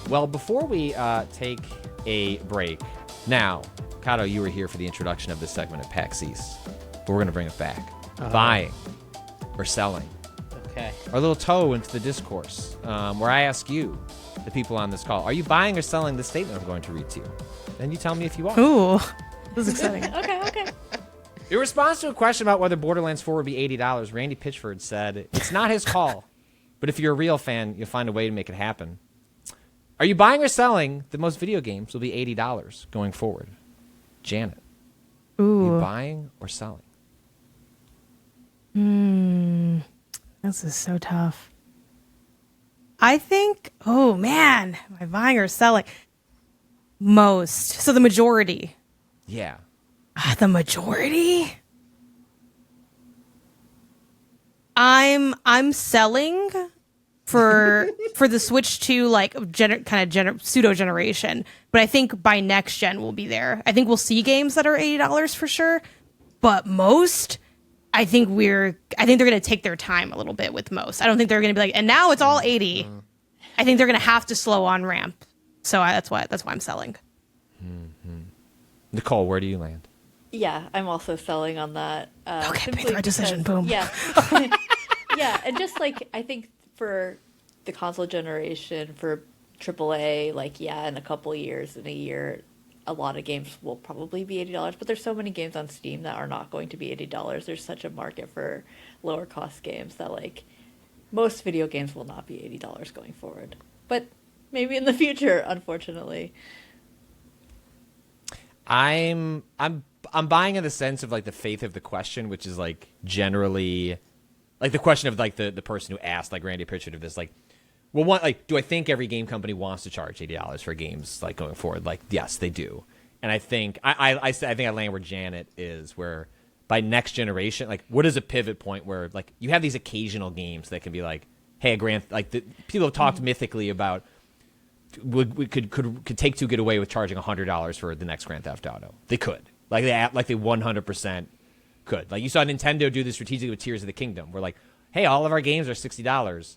Well, before we take a break, now, Kato, you were here for the introduction of this segment of PAX East, but we're going to bring it back. Buying or selling. Okay. Our little toe into the discourse, where I ask you, the people on this call, are you buying or selling the statement I'm going to read to you? And you tell me if you are. Ooh, this is exciting. Okay. In response to a question about whether Borderlands 4 would be $80, Randy Pitchford said, it's not his call, but if you're a real fan, you'll find a way to make it happen. Are you buying or selling that most video games will be $80 going forward? Janet. Ooh. Are you buying or selling? This is so tough. I think, oh man, am I buying or selling? Most. So the majority. Yeah. The majority? I'm selling for the Switch 2 like pseudo generation, but I think by next gen we'll be there. I think we'll see games that are $80 for sure, but most I think they're going to take their time a little bit with most. I don't think they're going to be like, and now it's all 80. I think they're going to have to slow on ramp. So that's why I'm selling. Nicole, where do you land? Yeah, I'm also selling on that. Okay, simply make the decision. Boom. Yeah. Yeah, and just like, I think for the console generation, for AAA, like, yeah, in a couple years, in a year, a lot of games will probably be $80, but there's so many games on Steam that are not going to be $80. There's such a market for lower cost games that, like, most video games will not be $80 going forward. But maybe in the future, unfortunately. I'm buying in the sense of like the faith of the question, which is like generally like the question of like the person who asked, like Randy Pitchford, of this, like, well, one, like, do I think every game company wants to charge $80 for games like going forward? Like, yes, they do. And I think I think I land where Janet is, where by next generation, like, what is a pivot point where like you have these occasional games that can be like, hey, people have talked mythically about could Take-Two get away with charging $100 for the next Grand Theft Auto? They could. Like they 100% could. Like you saw Nintendo do this strategically with Tears of the Kingdom, where like, hey, all of our games are $60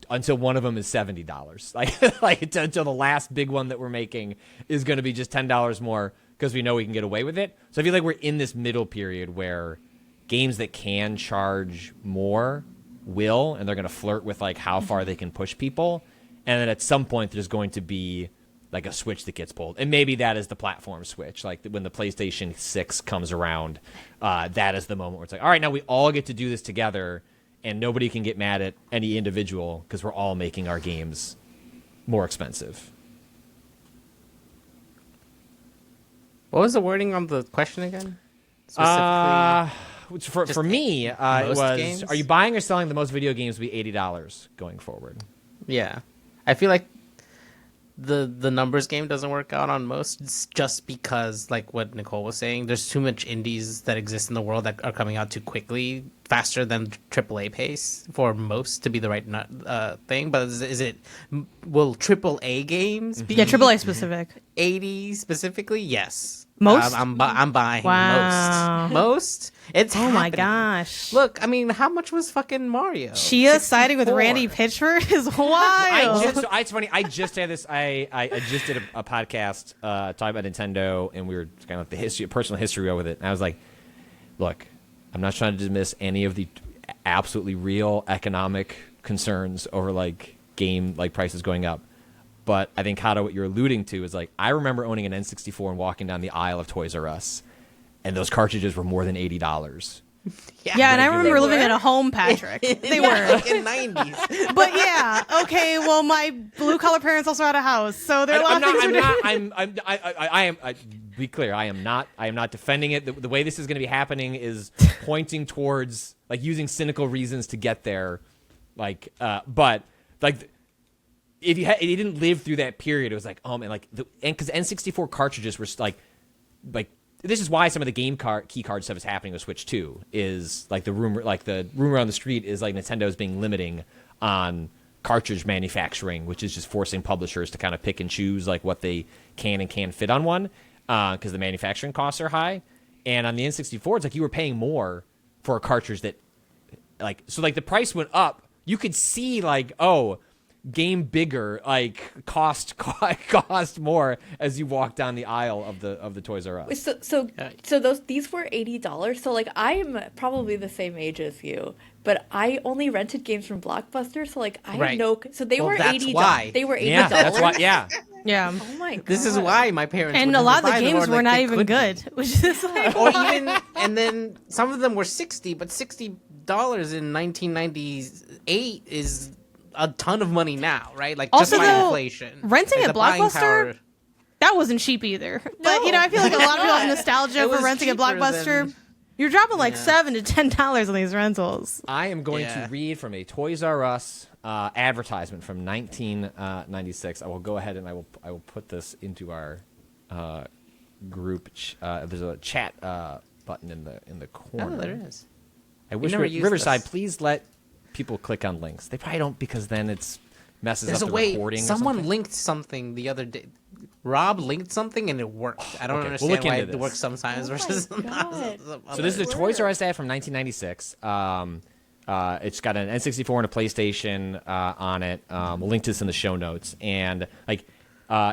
until one of them is $70. Like until the last big one that we're making is going to be just $10 more because we know we can get away with it. So I feel like we're in this middle period where games that can charge more will, and they're going to flirt with like how far they can push people. And then at some point, there's going to be like a switch that gets pulled. And maybe that is the platform switch. Like when the PlayStation 6 comes around, that is the moment where it's like, all right, now we all get to do this together, and nobody can get mad at any individual because we're all making our games more expensive. What was the wording on the question again? For me, it was, games? are you buying or selling the most video games will be $80 going forward? Yeah. I feel like the numbers game doesn't work out on most. It's just because, like what Nicole was saying, there's too much indies that exist in the world that are coming out too quickly, faster than AAA pace for most to be the right thing. But will AAA games be? Yeah, AAA specific. 80 specifically? Yes. Most? I'm buying Wow. most. It's Oh my happening. gosh. Look, I mean, how much was fucking Mario? Chia siding with 64. Randy Pitchford is wild. It's funny. I just had this. I just did a podcast talking about Nintendo, and we were kind of like the personal history with it. And I was like, look, I'm not trying to dismiss any of the absolutely real economic concerns over like game like prices going up. But I think, Kato, what you're alluding to is like, I remember owning an N64 and walking down the aisle of Toys R Us, and those cartridges were more than $80. Yeah, and I remember living at a home, Patrick. They were. Like in 90s. But yeah, okay, well, my blue-collar parents also had a house, so there are a lot of things we're doing. Be clear, I am not defending it. The way this is going to be happening is pointing towards, like, using cynical reasons to get there. Like, but, like, if you didn't live through that period, it was like, oh man, like, because N64 cartridges were like this is why some of the game key card stuff is happening with Switch 2. Is like the rumor on the street is like Nintendo's being limiting on cartridge manufacturing, which is just forcing publishers to kind of pick and choose like what they can and can't fit on one, because the manufacturing costs are high. And on the N64, it's like you were paying more for a cartridge that, like, so like the price went up. You could see like, oh, game bigger, like cost more as you walk down the aisle of the Toys R Us. So these were $80. So like I'm probably the same age as you, but I only rented games from Blockbuster. So like I Right. had no. So they Well, were that's $80. why. They were $80. Yeah, that's why. Yeah, Yeah. Oh my god. This is why my parents And would a never lot of the buy them, games or, were like, not they even could be. good, which is like, Or even, and then some of them were $60, but $60 in 1998 is a ton of money now, right? Like Also, just by though, inflation. renting Like, at the buying Blockbuster, power- that wasn't cheap either. But you know, I feel like a lot of people have nostalgia It for was renting at cheaper Blockbuster. than- You're dropping like Yeah. $7 to $10 on these rentals. I am going Yeah. to read from a Toys R Us advertisement from 1996. I will go ahead and I will put this into our group. There's a chat button in the corner. Oh, there is. I wish never used Riverside, this. please let people click on links. They probably don't because then it's messes There's a up the way. recording. or Someone something. linked something the other day. Rob linked something and it worked. I don't Okay, we'll understand look why into it this. works sometimes Oh my versus God. So this is a Toys R Us ad from 1996. It's got an N64 and a PlayStation on it. We'll link to this in the show notes. And like,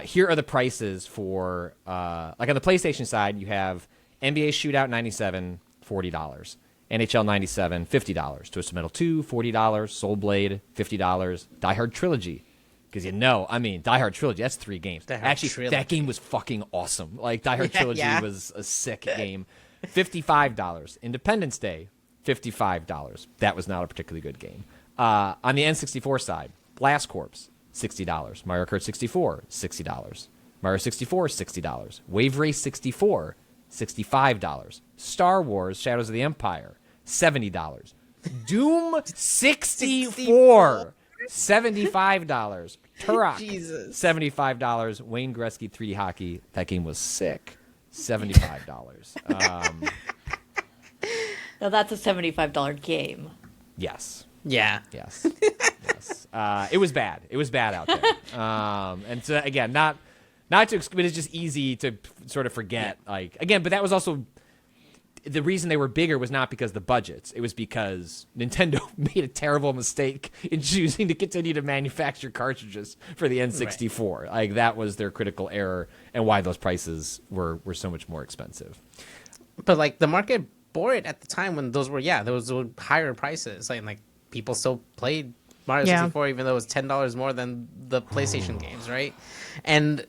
here are the prices for like on the PlayStation side, you have NBA Shootout 97, $40. NHL 97, $50. Twisted Metal 2, $40. Soul Blade, $50. Die Hard Trilogy. Because Die Hard Trilogy, that's 3 games. Die Hard Actually, Trilogy. that game was fucking awesome. Like, Die Hard Yeah, Trilogy yeah. was a sick game. $55. Independence Day, $55. That was not a particularly good game. On the N64 side, Blast Corps, $60. Mario Kart 64, $60. Mario 64, $60. Wave Race 64, $65. Star Wars Shadows of the Empire, $70. Doom 64, $75. Turok, Jesus. $75. Wayne Gretzky 3D Hockey, that game was sick, $75. Now that's a $75 game. Yes. Yeah. Yes. Yes. It was bad. It was bad out there. And so, again, not to, but it's just easy to sort of forget. Like, again, but that was also the reason they were bigger was not because of the budgets. It was because Nintendo made a terrible mistake in choosing to continue to manufacture cartridges for the N64. Right. Like, that was their critical error and why those prices were so much more expensive. But like the market bore it at the time when those were higher prices. Like people still played Mario Yeah. 64 even though it was $10 more than the PlayStation games, right? And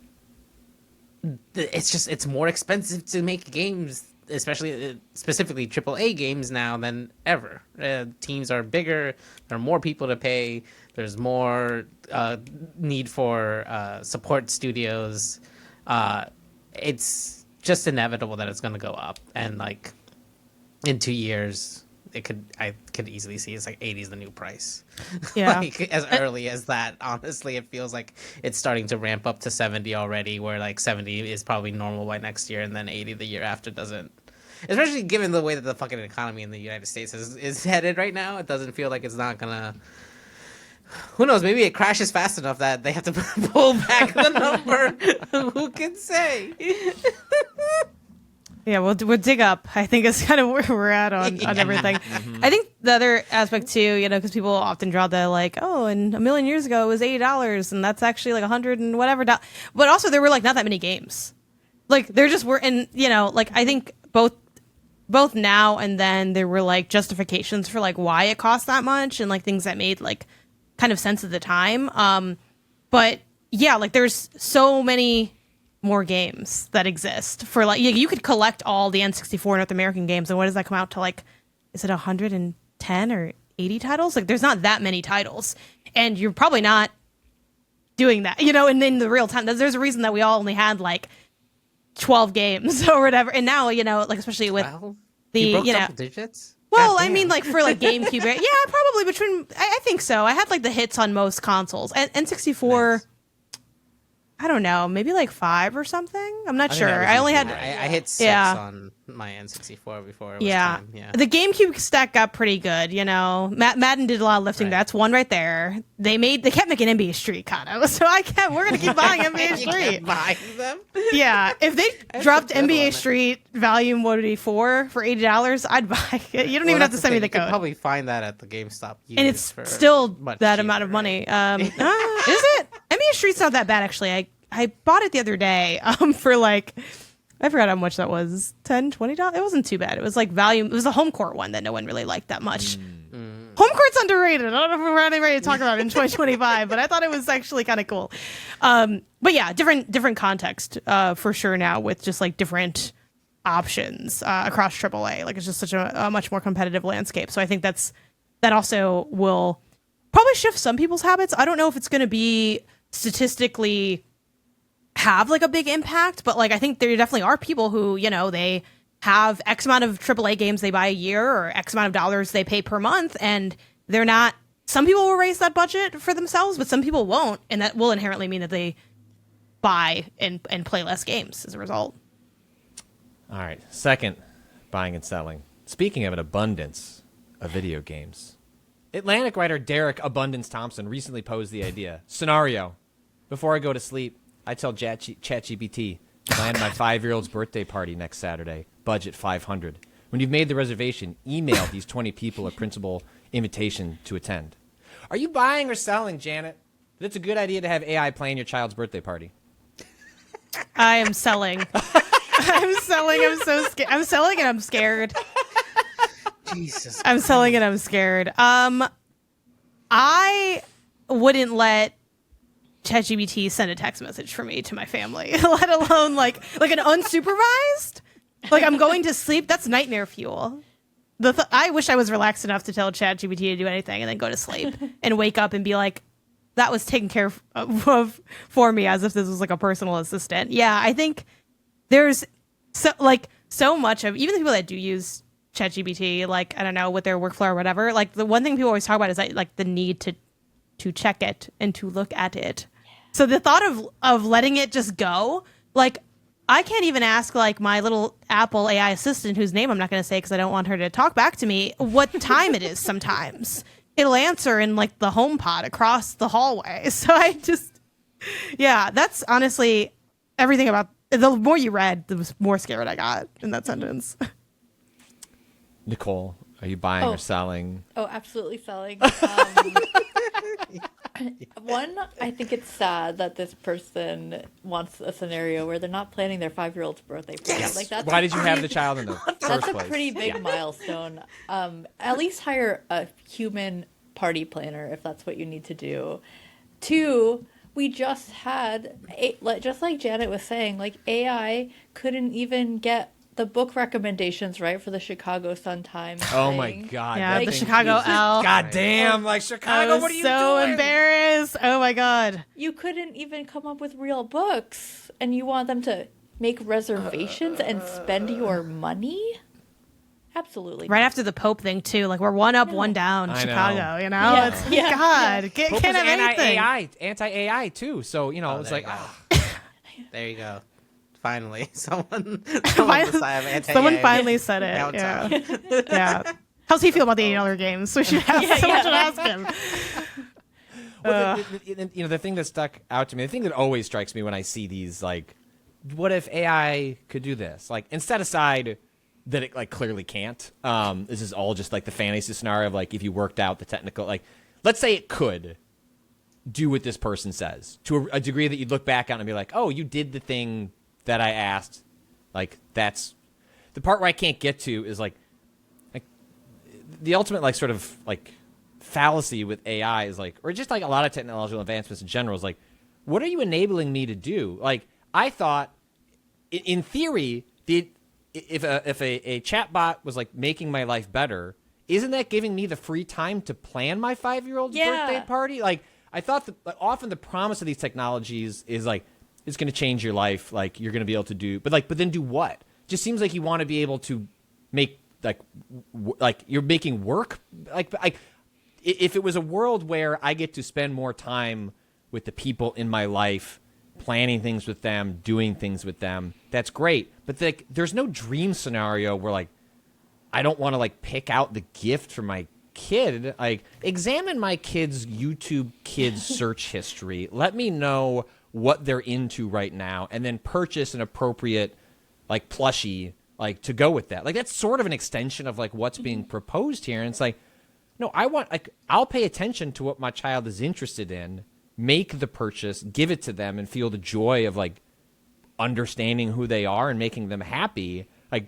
it's more expensive to make games, especially specifically AAA games now than ever. Teams are bigger. There are more people to pay. There's more need for support studios. It's just inevitable that it's going to go up, and like in 2 years I could easily see it's like 80 is the new price. Yeah. Like, as early as that, honestly, it feels like it's starting to ramp up to 70 already, where like 70 is probably normal by next year, and then 80 the year after doesn't. Especially given the way that the fucking economy in the United States is headed right now, it doesn't feel like it's not gonna. Who knows? Maybe it crashes fast enough that they have to pull back the number. Who can say? Yeah, we'll dig up. I think it's kind of where we're at on everything. I think the other aspect too, because people often draw the like, oh, and a million years ago it was $80, and that's actually like 100 and whatever. But also there were like not that many games. Like there just were, and like I think both now and then there were like justifications for like why it cost that much and like things that made like kind of sense at the time. But yeah, like there's so many more games that exist for like you could collect all the N64 North American games, and what does that come out to? Like, is it 110 or 80 titles? Like there's not that many titles, and you're probably not doing that, and in the real time there's a reason that we all only had like 12 games or whatever, and now like especially with You broke the double digits? well, I Goddamn. mean, like for like GameCube, yeah, probably between. I think so. I had like the hits on most consoles. And N64, I don't know, maybe like 5 or something. I'm not think sure. that was I only easy, had right? I hit 6 Yeah. on my N64 before it was yeah. time. Yeah. The GameCube stack got pretty good, you know. Madden did a lot of lifting. Right. That's one right there. They kept making NBA Street, Kato. So we're gonna keep buying NBA You Street. kept buying them? Yeah, if they That's dropped a good NBA one. Street Volume 184 for $80, I'd buy it. You don't even have to send me the You can code. probably find that at the GameStop. And used it's for still much that cheaper, amount of right? money. Is it? NBA Street's not that bad actually. I bought it the other day for like, I forgot how much that was, $10, $20. It wasn't too bad. It was like Volume. It was a home court one that no one really liked that much. Home court's underrated. I don't know if we're ready to talk about it in 2025, but I thought it was actually kind of cool. But yeah, different context for sure now with just like different options across AAA. Like it's just such a much more competitive landscape. So I think that also will probably shift some people's habits. I don't know if it's going to be statistically have like a big impact, but like I think there definitely are people who, you know, they have X amount of AAA games they buy a year or X amount of dollars they pay per month, and they're not. Some people will raise that budget for themselves, but some people won't, and that will inherently mean that they buy and play less games as a result. All right. Second, buying and selling. Speaking of an abundance of video games, Atlantic writer Derek Abundance Thompson recently posed the idea. Scenario: before I go to sleep, I tell ChatGPT, plan my 5-year-old's birthday party next Saturday. Budget $500. When you've made the reservation, email these 20 people a printable invitation to attend. Are you buying or selling, Janet? That's a good idea to have AI plan your child's birthday party. I am selling. I'm selling. I'm so scared. I'm selling and I'm scared. Jesus. I'm selling and I'm scared. I wouldn't let ChatGPT send a text message for me to my family, let alone like an unsupervised. Like I'm going to sleep. That's nightmare fuel. I wish I was relaxed enough to tell ChatGPT to do anything and then go to sleep and wake up and be like, that was taken care of for me as if this was like a personal assistant. Yeah, I think there's so much of even the people that do use ChatGPT, like I don't know with their workflow or whatever. Like the one thing people always talk about is like the need to check it and to look at it. So the thought of letting it just go, like I can't even ask like my little Apple AI assistant, whose name I'm not going to say because I don't want her to talk back to me, what time it is sometimes. It'll answer in like the HomePod across the hallway. So yeah, that's honestly everything about the more you read, the more scared I got in that sentence. Nicole, are you buying Oh. or selling? Oh, absolutely selling. One, I think it's sad that this person wants a scenario where they're not planning their 5-year-old's birthday party. Like that's Why did you have the child in the first that's a place? pretty big milestone. At least hire a human party planner if that's what you need to do. 2, we just had just like Janet was saying, like AI couldn't even get the book recommendations right for the Chicago Sun-Times. Oh my thing. God. Yeah, that the thing Chicago keeps- L. God damn, like I Chicago, was what are you so doing? embarrassed. Oh my God. You couldn't even come up with real books, and you want them to make reservations and spend your money? Absolutely. Right after the Pope thing too, like we're one up, one down, I know. Chicago. You know, Yeah, it's yeah, God, yeah. can't Pope have was anything. anti-AI too. So, you know, Oh, it's there like, you go. ah. There you go. Finally, someone Finally- decided anti-AI. Someone finally said it. Now it's Yeah. Yeah. How's he feel about the $80 games? We should have someone should ask him. Well, you know, the thing that stuck out to me, the thing that always strikes me when I see these, like, what if AI could do this? Like, and set aside that it, like, clearly can't. This is all just, like, the fantasy scenario of, like, if you worked out the technical, like, let's say it could do what this person says to a degree that you'd look back on and be like, oh, you did the thing that I asked. Like, that's the part where I can't get to is, like the ultimate, like, sort of, like, fallacy with AI is like, or just like a lot of technological advancements in general is like, what are you enabling me to do? Like, I thought in theory, if a chatbot was like making my life better, isn't that giving me the free time to plan my 5-year-old's Yeah. birthday party? Like, I thought that like, often the promise of these technologies is like, it's going to change your life. Like, you're going to be able to do, but then do what? Just seems like you want to be able to make like you're making work. Like, if it was a world where I get to spend more time with the people in my life planning things with them, doing things with them. That's great. But like, there's no dream scenario where like I don't want to like pick out the gift for my kid. Like, examine my kid's YouTube kids search history. Let me know what they're into right now, and then purchase an appropriate like plushie like to go with that. Like, that's sort of an extension of like what's being proposed here. And it's like, no, I'll pay attention to what my child is interested in, make the purchase, give it to them, and feel the joy of like understanding who they are and making them happy. Like,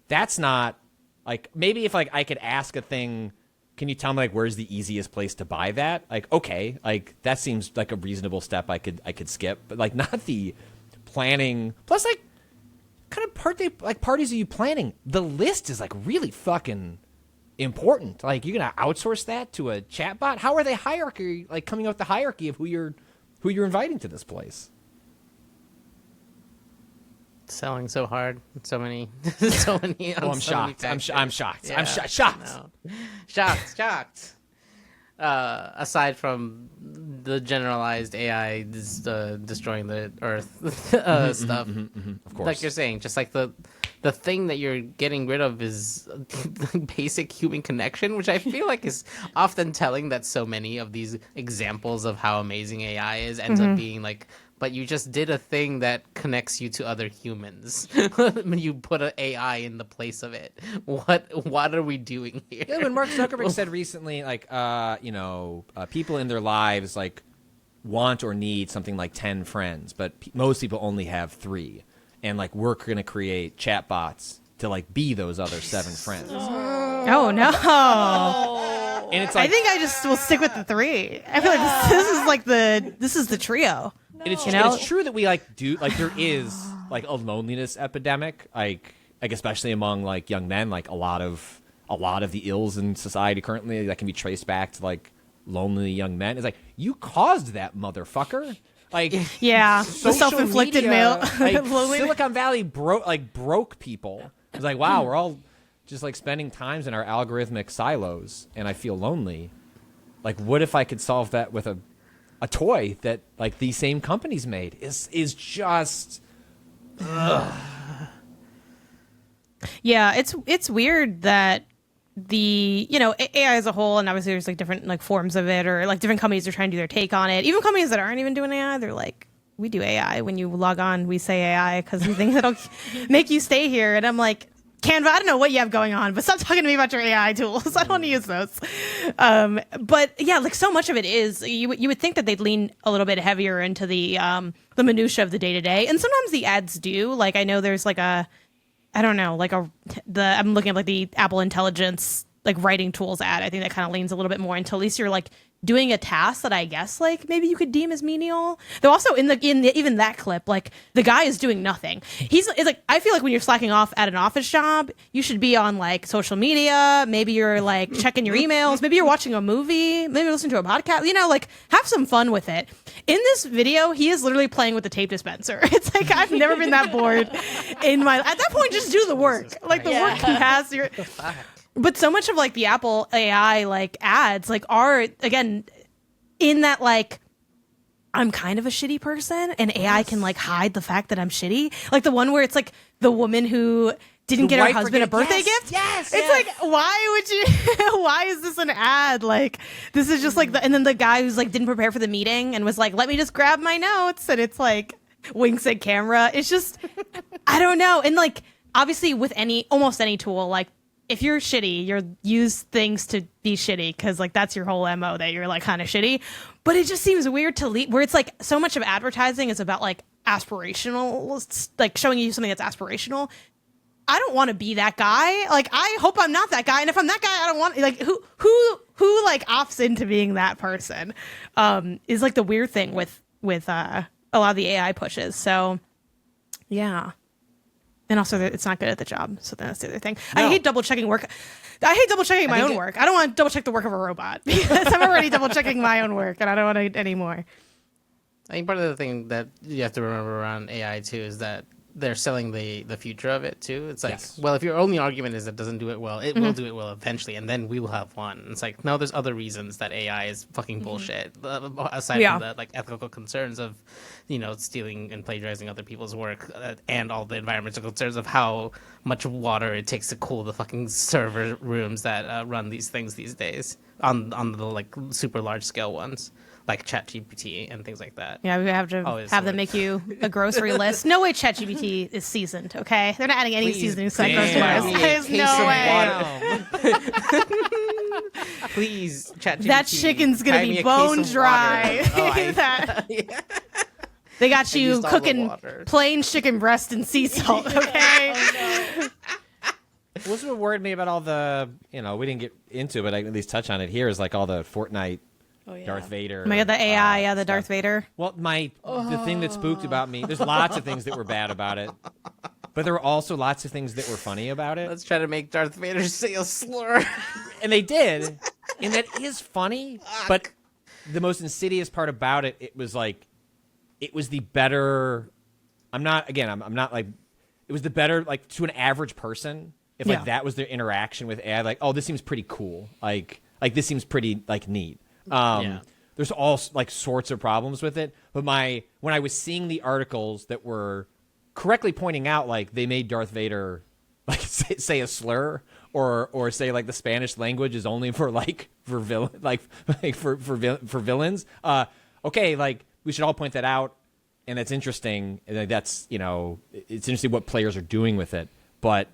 that's not like, maybe if like I could ask a thing, can you tell me like where's the easiest place to buy that? Like, okay, like that seems like a reasonable step I could skip, but like not the planning. Plus, like, kind of parties are you planning? The list is like really fucking important. Like, you're gonna outsource that to a chatbot? How are they coming out with the hierarchy of who you're inviting to this place? Selling so hard, so many. Oh, I'm shocked. I'm shocked. Yeah, I'm shocked. no. Shocked. Aside from the generalized AI destroying the Earth stuff, Of course. like you're saying, just like the thing that you're getting rid of is the basic human connection, which I feel like is often telling that so many of these examples of how amazing AI is ends up being like, but you just did a thing that connects you to other humans. When you put an AI in the place of it, what are we doing here? Yeah, when Mark Zuckerberg said recently, like, people in their lives like want or need something like 10 friends, but most people only have 3, and like we're gonna create chatbots to like be those other 7 friends. Oh no! And it's like, I think I just will stick with the 3. I feel like this is the trio. and it's, You know? it's true that we like do like there is like a loneliness epidemic, like especially among like young men, like a lot of the ills in society currently that can be traced back to like lonely young men. It's like, you caused that, motherfucker. Like, Yeah, the social self-inflicted media, male like, loneliness. Silicon Valley broke people. It's like, wow, we're all just like spending times in our algorithmic silos, and I feel lonely. Like, what if I could solve that with a toy that like these same companies made? Is just Yeah, it's weird that the AI as a whole, and obviously there's like different like forms of it, or like different companies are trying to do their take on it. Even companies that aren't even doing AI, they're like, we do AI. When you log on, we say AI because we think that'll make you stay here. And I'm like, Canva, I don't know what you have going on, but stop talking to me about your AI tools. I don't want to use those. But yeah, like so much of it is, you would think that they'd lean a little bit heavier into the minutia of the day to day, and sometimes the ads do. Like, I know there's like I'm looking at like the Apple Intelligence like writing tools ad. I think that kind of leans a little bit more into, at least you're like doing a task that I guess like maybe you could deem as menial. Though also in even that clip, like the guy is doing nothing. It's like, I feel like when you're slacking off at an office job, you should be on like social media. Maybe you're like checking your emails. Maybe you're watching a movie. Maybe you're listening to a podcast. Like have some fun with it. In this video, he is literally playing with the tape dispenser. It's like, I've never been that bored in my. At that point, just do the work. Like the work you has. But so much of like the Apple AI like ads like are again in that like, I'm kind of a shitty person, and AI can like hide the fact that I'm shitty. Like the one where it's like the woman who didn't get her husband a birthday gift. Yes. It's like, why would you? Why is this an ad? Like, this is just like and then the guy who's like didn't prepare for the meeting and was like, let me just grab my notes, and it's like winks at camera. It's just, I don't know. And like obviously with almost any tool, like if you're shitty, you use things to be shitty because like that's your whole MO, that you're like kind of shitty. But it just seems weird to leave where it's like so much of advertising is about like aspirational, like showing you something that's aspirational. I don't want to be that guy. Like, I hope I'm not that guy. And if I'm that guy, I don't want like who like opts into being that person is like the weird thing with a lot of the AI pushes. So yeah. And also, it's not good at the job. So that's the other thing. No. I hate double checking work. I hate double checking my own work. I don't want to double check the work of a robot because I'm already double checking my own work, and I don't want to anymore. I think part of the thing that you have to remember around AI too is that they're selling the future of it too. It's like, Yes. well, if your only argument is it doesn't do it well, it will do it well eventually, and then we will have won. It's like, no, there's other reasons that AI is fucking bullshit. Aside Yeah. from the like ethical concerns of, stealing and plagiarizing other people's work, and all the environmental concerns of how much water it takes to cool the fucking server rooms that run these things these days on the like super large scale ones like ChatGPT and things like that. Yeah, we have to Always have them works. make you a grocery list. No way ChatGPT is seasoned, okay? They're not adding any Please, seasoning to that damn. grocery list. There's no way. Please, ChatGPT. That chicken's going buy to me be a case bone of dry. water. Oh, I- That- They got you used all the cooking water. plain chicken breast and sea salt, okay? What's what worried me about all the, we didn't get into it, but I can at least touch on it here, is like all the Fortnite, Oh, yeah. Darth Vader. Oh my god, the AI, the stuff. Darth Vader. Well, the thing that spooked about me, there's lots of things that were bad about it, but there were also lots of things that were funny about it. Let's try to make Darth Vader say a slur. And they did, and that is funny, but the most insidious part about it, it was the better, I'm not like, it was the better, like, to an average person, if like Yeah. that was their interaction with AI, like, oh, this seems pretty cool, like this seems pretty, like, neat. Yeah. There's all like sorts of problems with it, but when I was seeing the articles that were correctly pointing out like they made Darth Vader like say a slur or say like the Spanish language is only for like for villain for villains. Okay, like we should all point that out, and that's interesting. And that's it's interesting what players are doing with it, but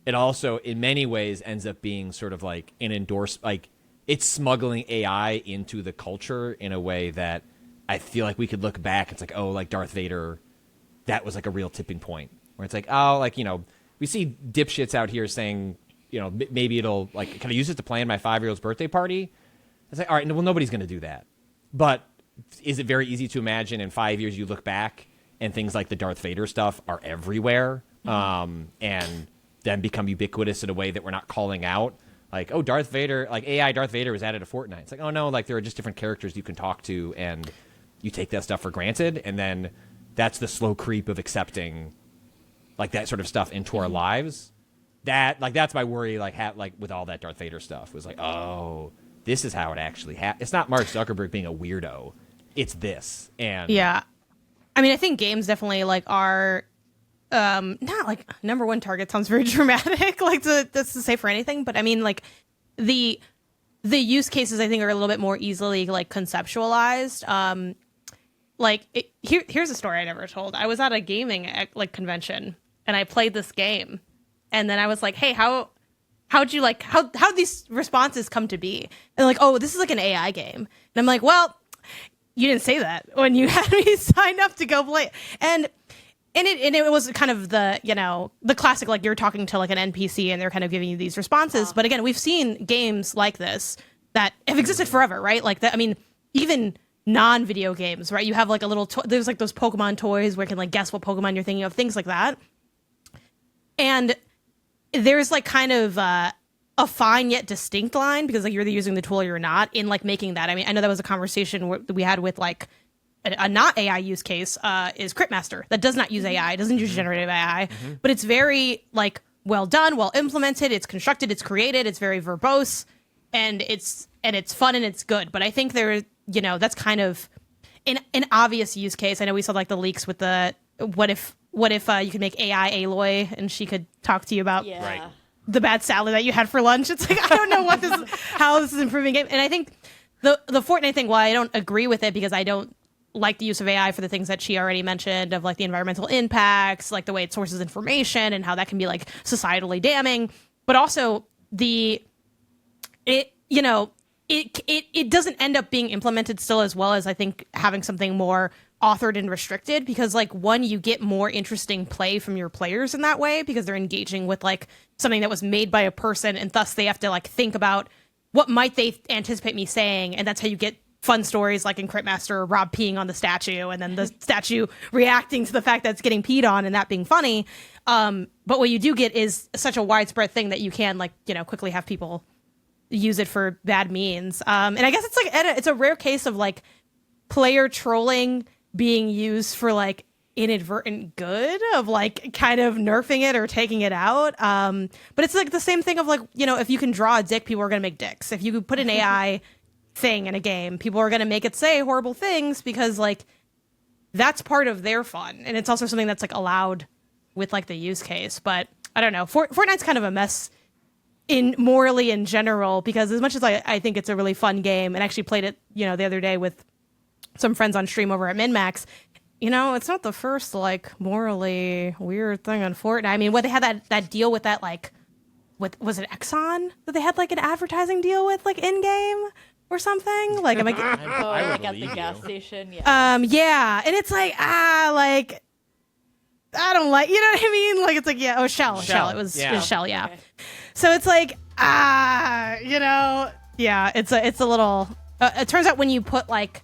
it also in many ways ends up being sort of like an like. It's smuggling AI into the culture in a way that I feel like we could look back. It's like, oh, like Darth Vader, that was like a real tipping point where it's like, oh, like, we see dipshits out here saying, maybe it'll like, can I use it to plan my 5-year-old's birthday party? It's like, all right, well, nobody's going to do that. But is it very easy to imagine in 5 years you look back and things like the Darth Vader stuff are everywhere and then become ubiquitous in a way that we're not calling out? Like, oh, Darth Vader, like AI Darth Vader was added to Fortnite. It's like, oh, no, like there are just different characters you can talk to, and you take that stuff for granted, and then that's the slow creep of accepting, like, that sort of stuff into our lives. That's my worry, like with all that Darth Vader stuff, was like, oh, this is how it actually It's not Mark Zuckerberg being a weirdo. It's this. And Yeah. I mean, I think games definitely like are not like number one target sounds very dramatic, like that's to say for anything, but I mean like the use cases I think are a little bit more easily like conceptualized. Here's a story I never told. I was at a gaming like convention and I played this game, and then I was like, hey, how'd these responses come to be? And they're like, oh, this is like an AI game. And I'm like, well, you didn't say that when you had me sign up to go play. And it was kind of the classic, like you're talking to like an NPC and they're kind of giving you these responses. But again, we've seen games like this that have existed forever, right? Like that. I mean, even non-video games, right? You have like a little, there's like those Pokemon toys where you can like guess what Pokemon you're thinking of, things like that. And there's like kind of a fine yet distinct line, because like you're either using the tool or you're not, in like making that. I mean, I know that was a conversation that we had with like a not AI use case is Cryptmaster, that does not use AI, doesn't use generative AI, but it's very like well done, well implemented, it's constructed, it's created, it's very verbose, and it's fun and it's good. But I think there, that's kind of an obvious use case. I know we saw like the leaks with the what if you could make AI Aloy and she could talk to you about Yeah. Right. the bad salad that you had for lunch. It's like, I don't know how this is improving game. And I think the Fortnite thing, while I don't agree with it because I don't like the use of AI for the things that she already mentioned of like the environmental impacts, like the way it sources information and how that can be like societally damning, but also it doesn't end up being implemented still as well as I think having something more authored and restricted, because like one, you get more interesting play from your players in that way because they're engaging with like something that was made by a person, and thus they have to like think about what might they anticipate me saying, and that's how you get fun stories like in Cryptmaster, Rob peeing on the statue and then the statue reacting to the fact that it's getting peed on and that being funny. But what you do get is such a widespread thing that you can like quickly have people use it for bad means. And I guess it's like it's a rare case of like player trolling being used for like inadvertent good of like kind of nerfing it or taking it out. But it's like the same thing of like, if you can draw a dick, people are going to make dicks. If you could put an AI thing in a game, people are going to make it say horrible things because like that's part of their fun. And it's also something that's like allowed with like the use case. But I don't know. Fortnite's kind of a mess morally in general, because as much as I think it's a really fun game and actually played it, the other day with some friends on stream over at MinMax, it's not the first like morally weird thing on Fortnite. I mean, what they had that deal with that like, was it Exxon that they had like an advertising deal with like in game or something? Like, am I? Oh, I would like at the believe gas you. station. Yeah. Yeah, and it's like like I don't like, you know what I mean? Like it's like Shell. It was Shell. Yeah. Okay. So it's like yeah, it's a little. It turns out when you put like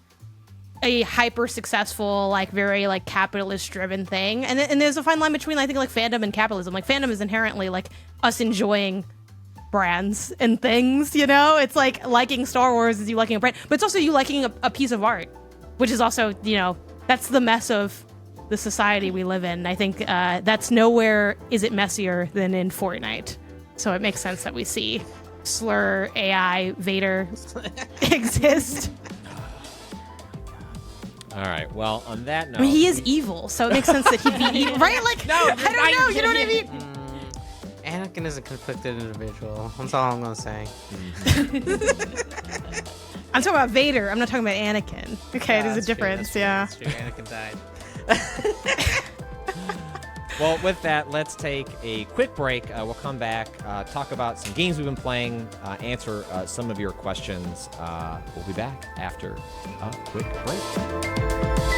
a hyper successful, like very like capitalist driven thing, and there's a fine line between I think like fandom and capitalism. Like fandom is inherently like us enjoying brands and things, it's like liking Star Wars is you liking a brand, but it's also you liking a piece of art, which is also that's the mess of the society we live in. I think that's nowhere is it messier than in Fortnite, so it makes sense that we see Slur AI Vader exist. All right. Well, on that note, I mean, he is evil, so it makes sense that he'd be evil, right? Like, I don't know, you know what I mean? Anakin is a conflicted individual. That's all I'm gonna say. I'm talking about Vader. I'm not talking about Anakin. Okay, there's a That's true, difference. that's true, that's true. Anakin died. well, with that, let's take a quick break. We'll come back, talk about some games we've been playing, answer some of your questions. We'll be back after a quick break.